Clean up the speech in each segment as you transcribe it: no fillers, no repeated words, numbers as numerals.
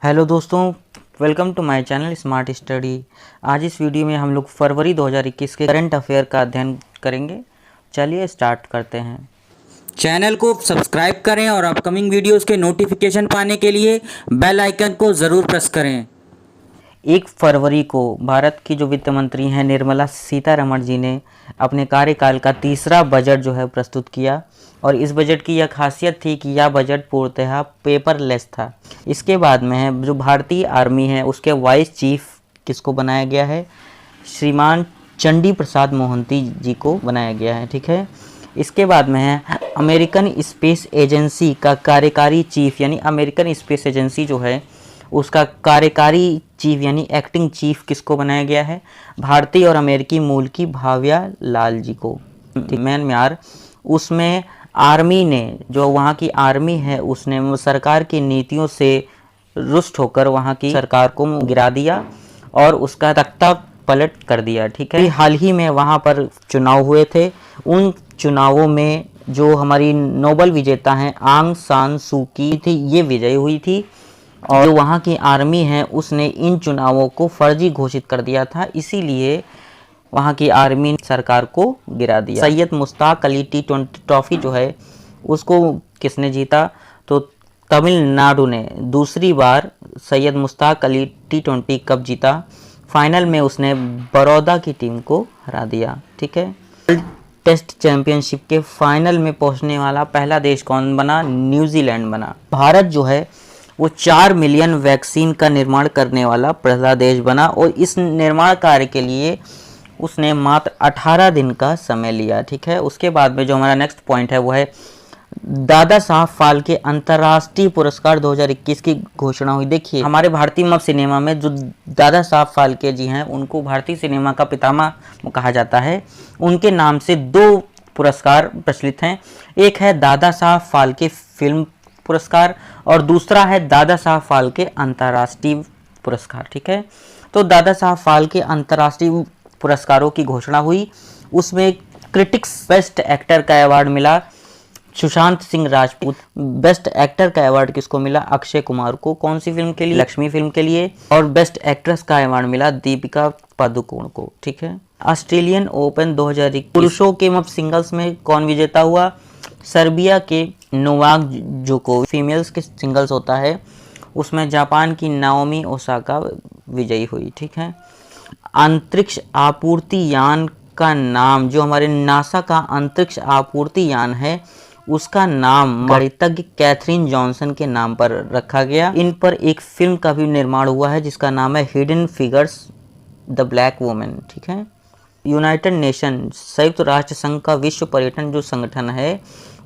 Hello दोस्तों, welcome to my channel smart study. आज इस वीडियो में हम लोग फरवरी 2021 के करंट अफेयर का अध्ययन करेंगे। चलिए स्टार्ट करते हैं। चैनल को सब्सक्राइब करें और अपकमिंग वीडियोस के नोटिफिकेशन पाने के लिए बेल आइकन को ज़रूर प्रेस करें। 1 फरवरी को भारत की जो वित्त मंत्री हैं निर्मला सीतारमण जी ने अपने कार्यकाल का तीसरा बजट जो है प्रस्तुत किया और इस बजट की यह खासियत थी कि यह बजट पूर्णतः पेपरलेस था। इसके बाद में है जो भारतीय आर्मी है उसके वाइस चीफ किसको बनाया गया है, श्रीमान चंडी प्रसाद मोहंती जी को बनाया गया है। ठीक है, इसके बाद में है अमेरिकन स्पेस एजेंसी का कार्यकारी चीफ यानी अमेरिकन स्पेस एजेंसी जो है उसका कार्यकारी चीफ यानी एक्टिंग चीफ किसको बनाया गया है, भारतीय और अमेरिकी मूल की भाव्या लाल जी को। म्यांमार उसमें आर्मी ने जो वहाँ की आर्मी है उसने सरकार की नीतियों से रुष्ट होकर वहाँ की सरकार को गिरा दिया और उसका तख्ता पलट कर दिया। ठीक है, हाल ही में वहाँ पर चुनाव हुए थे। उन चुनावों में जो हमारी नोबेल विजेता हैं आंग सान सू की थी, ये विजयी हुई थी और जो वहाँ की आर्मी है उसने इन चुनावों को फर्जी घोषित कर दिया था, इसीलिए वहाँ की आर्मी सरकार को गिरा दिया। सैयद मुश्ताक अली T20 ट्रॉफी जो है उसको किसने जीता, तो तमिलनाडु ने दूसरी बार सैयद मुश्ताक अली T20 कप जीता। फाइनल में उसने बड़ौदा की टीम को हरा दिया। ठीक है, टेस्ट चैंपियनशिप के फाइनल में पहुंचने वाला पहला देश कौन बना, न्यूजीलैंड बना। भारत जो है वो 4 मिलियन वैक्सीन का निर्माण करने वाला पहला देश बना और इस निर्माण कार्य के लिए उसने मात्र 18 दिन का समय लिया। ठीक है, उसके बाद में जो हमारा नेक्स्ट पॉइंट है वो है दादा साहब फाल्के अंतर्राष्ट्रीय पुरस्कार 2021 की घोषणा हुई। देखिए हमारे भारतीय सिनेमा में जो दादा साहब फाल्के जी हैं उनको भारतीय सिनेमा का पितामह कहा जाता है। उनके नाम से 2 पुरस्कार प्रचलित हैं, एक है दादा साहब फाल्के फिल्म पुरस्कार और दूसरा है दादा साहब फाल्के अंतर्राष्ट्रीय पुरस्कार। ठीक है, तो दादा साहब फाल्के अंतर्राष्ट्रीय पुरस्कारों की घोषणा हुई। उसमें क्रिटिक्स बेस्ट एक्टर का अवार्ड मिला सुशांत सिंह राजपूत। बेस्ट एक्टर का अवार्ड किसको मिला, अक्षय कुमार को। कौन सी फिल्म के लिए, लक्ष्मी फिल्म के लिए। और बेस्ट एक्ट्रेस का अवार्ड मिला दीपिका पादुकोण को। ठीक है, ऑस्ट्रेलियन ओपन 2021 पुरुषों के सिंगल्स में कौन विजेता हुआ, सर्बिया के नोवाक जोकोविच। फीमेल्स के सिंगल्स होता है उसमें जापान की नाओमी ओसाका विजयी हुई। ठीक है, अंतरिक्ष आपूर्ति यान का नाम जो हमारे नासा का अंतरिक्ष आपूर्ति यान है उसका नाम गणितज्ञ कैथरीन जॉनसन के नाम पर रखा गया। इन पर एक फिल्म का भी निर्माण हुआ है जिसका नाम है hidden figures the black women. ठीक है, यूनाइटेड नेशन संयुक्त राष्ट्र संघ का विश्व पर्यटन जो संगठन है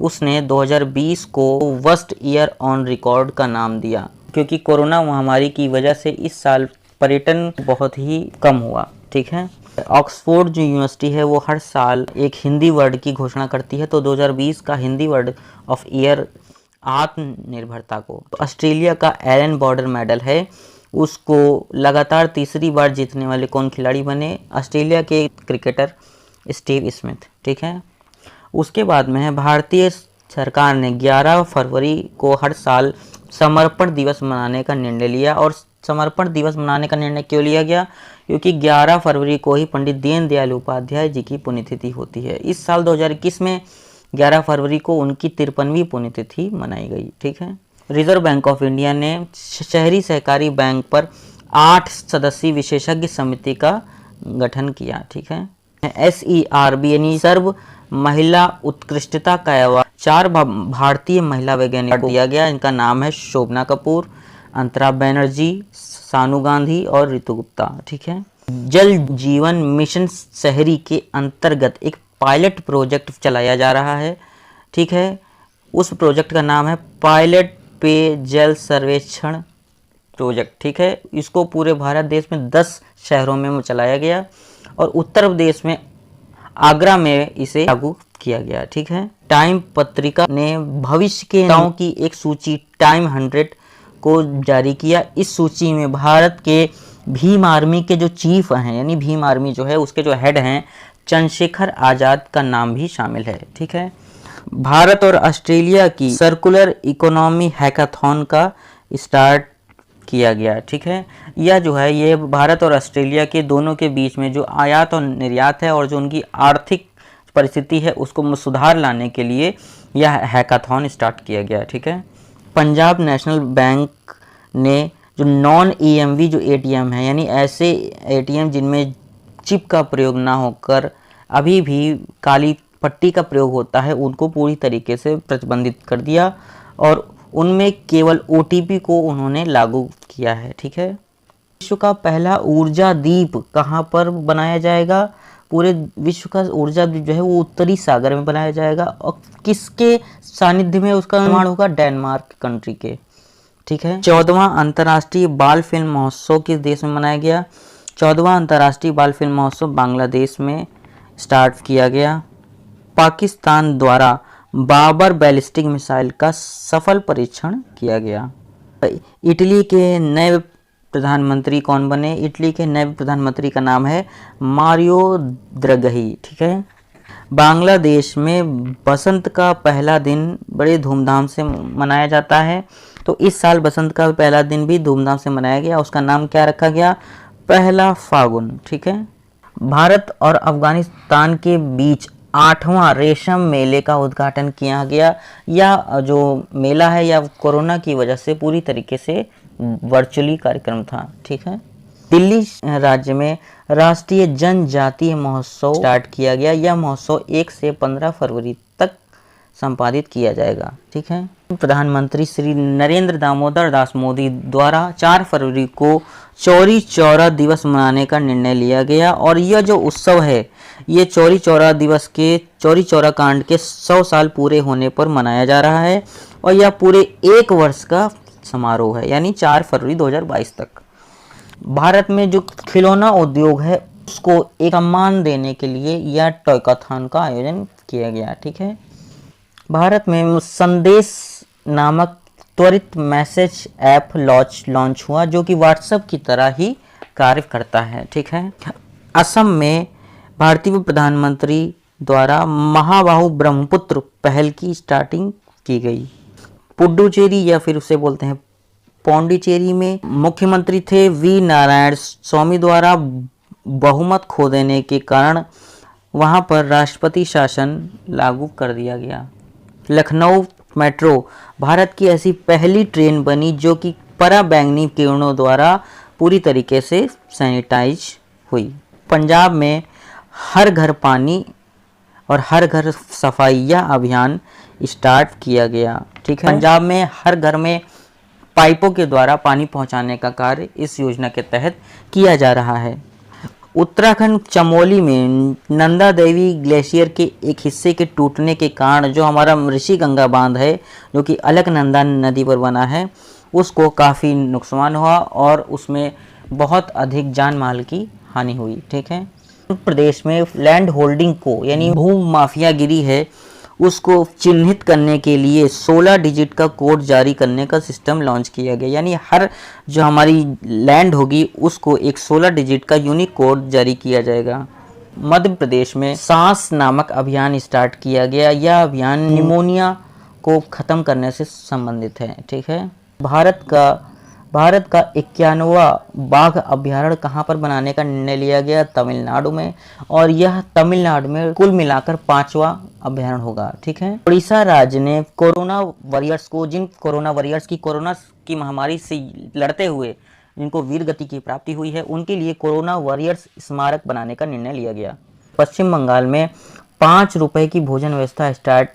उसने 2020 को वर्स्ट ईयर ऑन रिकॉर्ड का नाम दिया क्योंकि कोरोना महामारी की वजह से इस साल पर्यटन बहुत ही कम हुआ। ठीक है, ऑक्सफोर्ड जो यूनिवर्सिटी है वो हर साल एक हिंदी वर्ड की घोषणा करती है, तो 2020 का हिंदी वर्ड ऑफ ईयर आत्मनिर्भरता को। तो ऑस्ट्रेलिया का एलन बॉर्डर मेडल है उसको लगातार तीसरी बार जीतने वाले कौन खिलाड़ी बने, ऑस्ट्रेलिया के क्रिकेटर स्टीव स्मिथ। ठीक है, उसके बाद में है भारतीय सरकार ने 11 फरवरी को हर साल समर्पण दिवस मनाने का निर्णय लिया। और समर्पण दिवस मनाने का निर्णय क्यों लिया गया, क्योंकि 11 फरवरी को ही पंडित दीनदयाल उपाध्याय जी की पुण्यतिथि होती है। इस साल 2021 में 11 फरवरी को उनकी 53वीं पुण्यतिथि मनाई गई। ठीक है, रिजर्व बैंक ऑफ इंडिया ने शहरी सहकारी बैंक पर 8 सदस्यीय विशेषज्ञ समिति का गठन किया। ठीक है, SERB यानी सर्व महिला उत्कृष्टता का अवार्ड 4 भारतीय महिला वैज्ञानिकों को दिया गया। इनका नाम है शोभना कपूर, अंतरा बनर्जी, सानू गांधी और ऋतु गुप्ता। ठीक है, जल जीवन मिशन शहरी के अंतर्गत एक पायलट प्रोजेक्ट चलाया जा रहा है। ठीक है, उस प्रोजेक्ट का नाम है पायलट पेयजल सर्वेक्षण प्रोजेक्ट। ठीक है, इसको पूरे भारत देश में 10 शहरों में चलाया गया और उत्तर प्रदेश में आगरा में इसे लागू किया गया। ठीक है, टाइम पत्रिका ने भविष्य के नेताओं की एक सूची टाइम 100 को जारी किया। इस सूची में भारत के भीम आर्मी के जो चीफ हैं यानी भीम आर्मी जो है उसके जो हेड हैं चंद्रशेखर आजाद का नाम भी शामिल है। ठीक है, भारत और ऑस्ट्रेलिया की सर्कुलर इकोनॉमी हैकाथॉन का स्टार्ट किया गया। ठीक है, यह जो है ये भारत और ऑस्ट्रेलिया के दोनों के बीच में जो आयात और निर्यात है और जो उनकी आर्थिक परिस्थिति है उसको सुधार लाने के लिए यह हैकाथॉन स्टार्ट किया गया। ठीक है, पंजाब नेशनल बैंक ने जो नॉन ईएमवी जो एटीएम है, यानी ऐसे एटीएम जिनमें चिप का प्रयोग ना होकर अभी भी काली पट्टी का प्रयोग होता है, उनको पूरी तरीके से प्रतिबंधित कर दिया और उनमें केवल ओटीपी को उन्होंने लागू किया है। ठीक है, विश्व का पहला ऊर्जा द्वीप कहाँ पर बनाया जाएगा? पूरे विश्व का ऊर्जा द्वीप जो है वो उत्तरी सागर में बनाया जाएगा और किसके सानिध्य में उसका निर्माण होगा? डेनमार्क कंट्री के। ठीक है, 14वां अंतर्राष्ट्रीय बाल फिल्म महोत्सव किस देश में मनाया गया? 14वां अंतर्राष्ट्रीय बाल फिल्म महोत्सव बांग्लादेश में स्टार्ट किया गया। पाकिस्तान द्वारा बाबर बैलिस्टिक मिसाइल का सफल परीक्षण किया गया। इटली के नए प्रधानमंत्री कौन बने? इटली के नए प्रधानमंत्री का नाम है मारियो द्रगही। ठीक है, बांग्लादेश में बसंत का पहला दिन बड़े धूमधाम से मनाया जाता है, तो इस साल बसंत का पहला दिन भी धूमधाम से मनाया गया। उसका नाम क्या रखा गया? पहला फागुन। ठीक है, भारत और अफगानिस्तान के बीच 8वां रेशम मेले का उद्घाटन किया गया। यह जो मेला है यह कोरोना की वजह से पूरी तरीके से वर्चुअली कार्यक्रम था। ठीक है, दिल्ली राज्य में राष्ट्रीय जनजातीय महोत्सव स्टार्ट किया गया। यह महोत्सव 1 से 15 फरवरी तक संपादित किया जाएगा। ठीक है, प्रधानमंत्री श्री नरेंद्र दामोदर दास मोदी द्वारा 4 फरवरी को चौरी चौरा दिवस मनाने का निर्णय लिया गया और यह जो उत्सव है ये चौरी चौरा दिवस के चौरी चौरा कांड के 100 साल पूरे होने पर मनाया जा रहा है और यह पूरे 1 वर्ष का समारोह है, यानी 4 फरवरी 2022 तक। भारत में जो खिलौना उद्योग है उसको एक सम्मान देने के लिए यह टॉयकाथॉन का आयोजन किया गया। ठीक है, भारत में संदेश नामक त्वरित मैसेज ऐप लॉन्च हुआ जो कि व्हाट्सएप की तरह ही कार्य करता है। ठीक है, असम में भारतीय प्रधानमंत्री द्वारा महाबाहु ब्रह्मपुत्र पहल की स्टार्टिंग की गई। पुडुचेरी या फिर उसे बोलते हैं पौंडीचेरी में मुख्यमंत्री थे वी नारायण स्वामी द्वारा बहुमत खो देने के कारण वहां पर राष्ट्रपति शासन लागू कर दिया गया। लखनऊ मेट्रो भारत की ऐसी पहली ट्रेन बनी जो कि पराबैंगनी किरणों द्वारा पूरी तरीके से सैनिटाइज हुई। पंजाब में हर घर पानी और हर घर सफाई यह अभियान स्टार्ट किया गया। ठीक है, पंजाब में हर घर में पाइपों के द्वारा पानी पहुंचाने का कार्य इस योजना के तहत किया जा रहा है। उत्तराखंड चमोली में नंदा देवी ग्लेशियर के एक हिस्से के टूटने के कारण जो हमारा ऋषि गंगा बांध है जो कि अलकनंदा नदी पर बना है उसको काफ़ी नुकसान हुआ और उसमें बहुत अधिक जान माल की हानि हुई। ठीक है, प्रदेश में लैंड होल्डिंग को यानी भू माफियागिरी है उसको चिन्हित करने के लिए 16 डिजिट का कोड जारी करने का सिस्टम लॉन्च किया गया, यानी हर जो हमारी लैंड होगी उसको एक 16 डिजिट का यूनिक कोड जारी किया जाएगा। मध्य प्रदेश में सांस नामक अभियान स्टार्ट किया गया। यह अभियान निमोनिया को ख़त्म करने से संबंधित है। ठीक है, भारत का 91वां बाघ अभ्यारण्य कहाँ पर बनाने का निर्णय लिया गया? तमिलनाडु में, और यह तमिलनाडु में कुल मिलाकर 5वां अभ्यारण्य होगा। ठीक है, उड़ीसा राज्य ने कोरोना वॉरियर्स को, जिन कोरोना वॉरियर्स की कोरोना की महामारी से लड़ते हुए जिनको वीर गति की प्राप्ति हुई है उनके लिए कोरोना वॉरियर्स स्मारक बनाने का निर्णय लिया गया। पश्चिम बंगाल में 5 रुपए की भोजन व्यवस्था स्टार्ट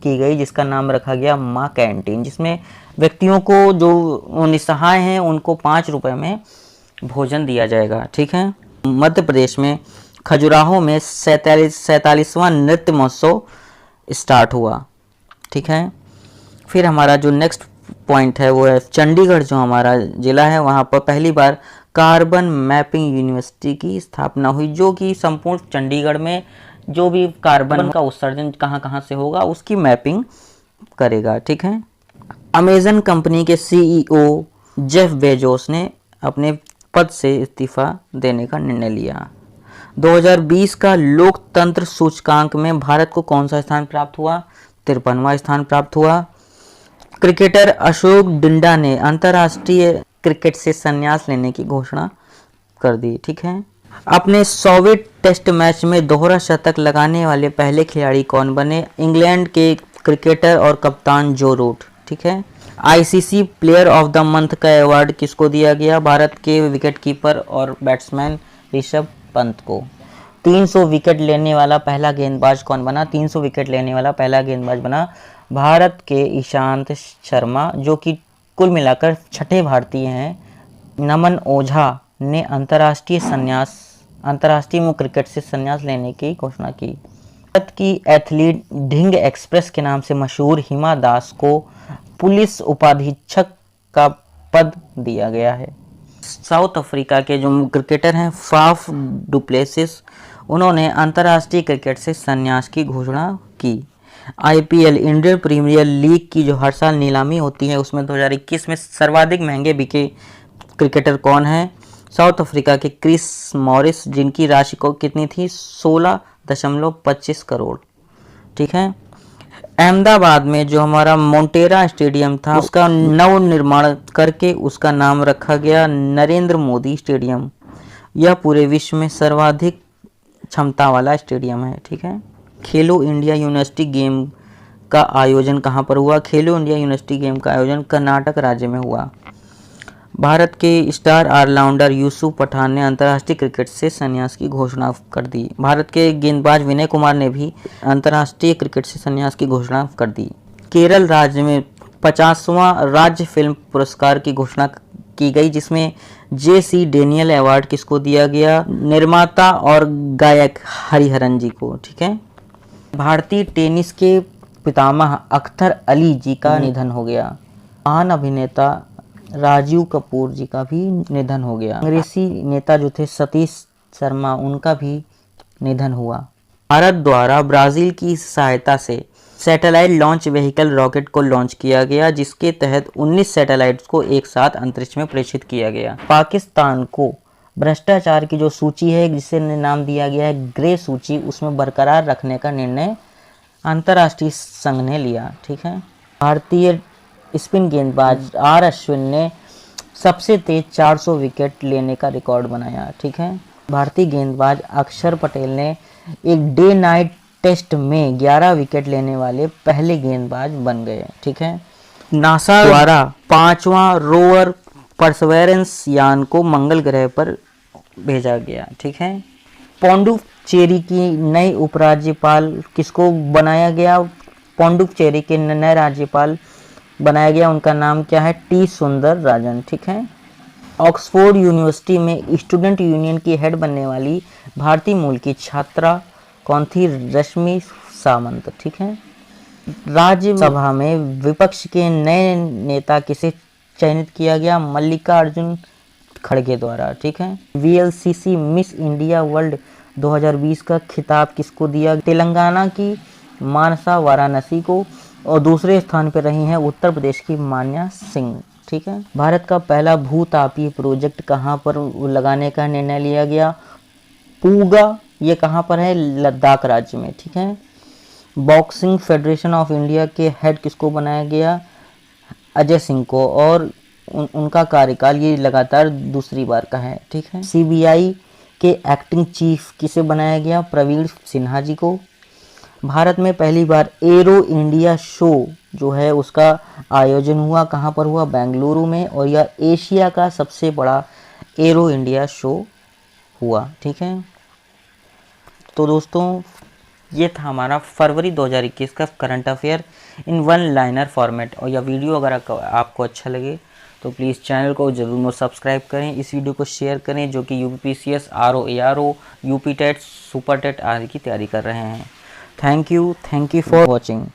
की गई जिसका नाम रखा गया माँ कैंटीन, जिसमें व्यक्तियों को जो निस्सहाय हैं उनको 5 रुपए में भोजन दिया जाएगा। ठीक है, मध्य प्रदेश में खजुराहो में 47वां नृत्य महोत्सव स्टार्ट हुआ। ठीक है, फिर हमारा जो नेक्स्ट पॉइंट है वो है चंडीगढ़, जो हमारा ज़िला है वहाँ पर पहली बार कार्बन मैपिंग यूनिवर्सिटी की स्थापना हुई जो कि संपूर्ण चंडीगढ़ में जो भी कार्बन का उत्सर्जन कहाँ कहाँ से होगा उसकी मैपिंग करेगा। ठीक है, अमेजन कंपनी के सीईओ जेफ बेजोस ने अपने पद से इस्तीफा देने का निर्णय लिया। 2020 का लोकतंत्र सूचकांक में भारत को कौन सा स्थान प्राप्त हुआ? 53वां स्थान प्राप्त हुआ। क्रिकेटर अशोक डिंडा ने अंतर्राष्ट्रीय क्रिकेट से संन्यास लेने की घोषणा कर दी। ठीक है। अपने 100वें टेस्ट मैच में दोहरा शतक लगाने वाले पहले खिलाड़ी कौन बने? इंग्लैंड के क्रिकेटर और कप्तान जो रूट। ठीक है। ICC player of the month का अवार्ड किसको दिया गया? भारत के विकेटकीपर और बैट्समैन ऋषभ पंत को। 300 विकेट लेने वाला पहला गेंदबाज कौन बना? 300 विकेट लेने वाला पहला गेंदबाज बना भारत के ईशांत शर्मा, जो कि कुल मिलाकर 6ठे भारतीय हैं। नमन ओझा ने अंतर्राष्ट्रीय क्रिकेट से संन्यास लेने की घोषणा की। भारत की एथलीट ढिंग एक्सप्रेस के नाम से मशहूर हिमा दास को पुलिस उपाधीक्षक का पद दिया गया है। साउथ अफ्रीका के जो क्रिकेटर हैं फाफ डुप्लेसिस, उन्होंने अंतर्राष्ट्रीय क्रिकेट से संन्यास की घोषणा की। आईपीएल इंडियन प्रीमियर लीग की जो हर साल नीलामी होती है उसमें 2021 में सर्वाधिक महंगे बिके क्रिकेटर कौन है? साउथ अफ्रीका के क्रिस मॉरिस, जिनकी राशि को कितनी थी? 16.25 करोड़। ठीक है। अहमदाबाद में जो हमारा मोटेरा स्टेडियम था उसका नव निर्माण करके उसका नाम रखा गया नरेंद्र मोदी स्टेडियम। यह पूरे विश्व में सर्वाधिक क्षमता वाला स्टेडियम है। ठीक है। खेलो इंडिया यूनिवर्सिटी गेम का आयोजन कहाँ पर हुआ? खेलो इंडिया यूनिवर्सिटी गेम का आयोजन कर्नाटक राज्य में हुआ। भारत के स्टार ऑलराउंडर यूसुफ पठान ने अंतर्राष्ट्रीय क्रिकेट से संन्यास की घोषणा कर दी। भारत के गेंदबाज विनय कुमार ने भी अंतर्राष्ट्रीय क्रिकेट से संन्यास की घोषणा कर दी। केरल राज्य में 50वां राज्य फिल्म पुरस्कार की घोषणा की गई, जिसमें JC डेनियल अवार्ड किसको दिया गया? निर्माता और गायक हरिहरन जी को। ठीक है। भारतीय टेनिस के पितामह अख्तर अली जी का निधन हो गया। महान अभिनेता राजीव कपूर जी का भी निधन हो गया। अंग्रेजी नेता जो थे सतीश शर्मा, उनका भी निधन हुआ। भारत द्वारा ब्राजील की सहायता से सैटेलाइट लॉन्च व्हीकल रॉकेट को लॉन्च किया गया, जिसके तहत 19 सैटेलाइट्स को एक साथ अंतरिक्ष में प्रेषित किया गया। पाकिस्तान को भ्रष्टाचार की जो सूची है, जिसे नाम दिया गया है ग्रे सूची, उसमें बरकरार रखने का निर्णय अंतर्राष्ट्रीय संघ ने लिया। ठीक है। भारतीय स्पिन गेंदबाज आर अश्विन ने सबसे तेज 400 विकेट लेने का रिकॉर्ड बनाया। ठीक है। भारतीय गेंदबाज अक्षर पटेल ने एक डे नाइट टेस्ट में 11 विकेट लेने वाले पहले गेंदबाज बन गए। ठीक है। नासा द्वारा 5वां रोवर परसेवरेंस यान को मंगल ग्रह पर भेजा गया। ठीक है। पौंडुचेरी की नई उपराज्यपाल किसको बनाया गया? पौंडुचेरी के नए राज्यपाल बनाया गया, उनका नाम क्या है? टी सुंदर राजन। ठीक है। ऑक्सफोर्ड यूनिवर्सिटी में स्टूडेंट यूनियन की हेड बनने वाली भारतीय मूल की छात्रा कौन थी? रश्मि सामंत। ठीक है। राज्यसभा में विपक्ष के नए नेता किसे चयनित किया गया? मल्लिकार्जुन खड़गे द्वारा। ठीक है। VLCC मिस इंडिया वर्ल्ड 2020 का खिताब किसको दिया? तेलंगाना की मानसा वाराणसी को, और दूसरे स्थान पर रही हैं उत्तर प्रदेश की मान्या सिंह। ठीक है। भारत का पहला भूतापीय प्रोजेक्ट कहाँ पर लगाने का निर्णय लिया गया? पूगा। ये कहाँ पर है? लद्दाख राज्य में। ठीक है। बॉक्सिंग फेडरेशन ऑफ इंडिया के हेड किसको बनाया गया? अजय सिंह को, और उनका कार्यकाल ये लगातार दूसरी बार का है। ठीक है। CBI के एक्टिंग चीफ किसे बनाया गया? प्रवीण सिन्हा जी को। भारत में पहली बार एरो इंडिया शो जो है उसका आयोजन हुआ, कहाँ पर हुआ? बेंगलुरु में, और यह एशिया का सबसे बड़ा एरो इंडिया शो हुआ। ठीक है। तो दोस्तों, ये था हमारा फरवरी 2021 का current affair in one liner format. और यह वीडियो अगर आपको अच्छा लगे तो प्लीज़ चैनल को ज़रूर सब्सक्राइब करें, इस वीडियो को शेयर करें, जो कि UPPCS, RO, ARO, UP TET, super TET आदि की तैयारी कर रहे हैं। Thank you for watching.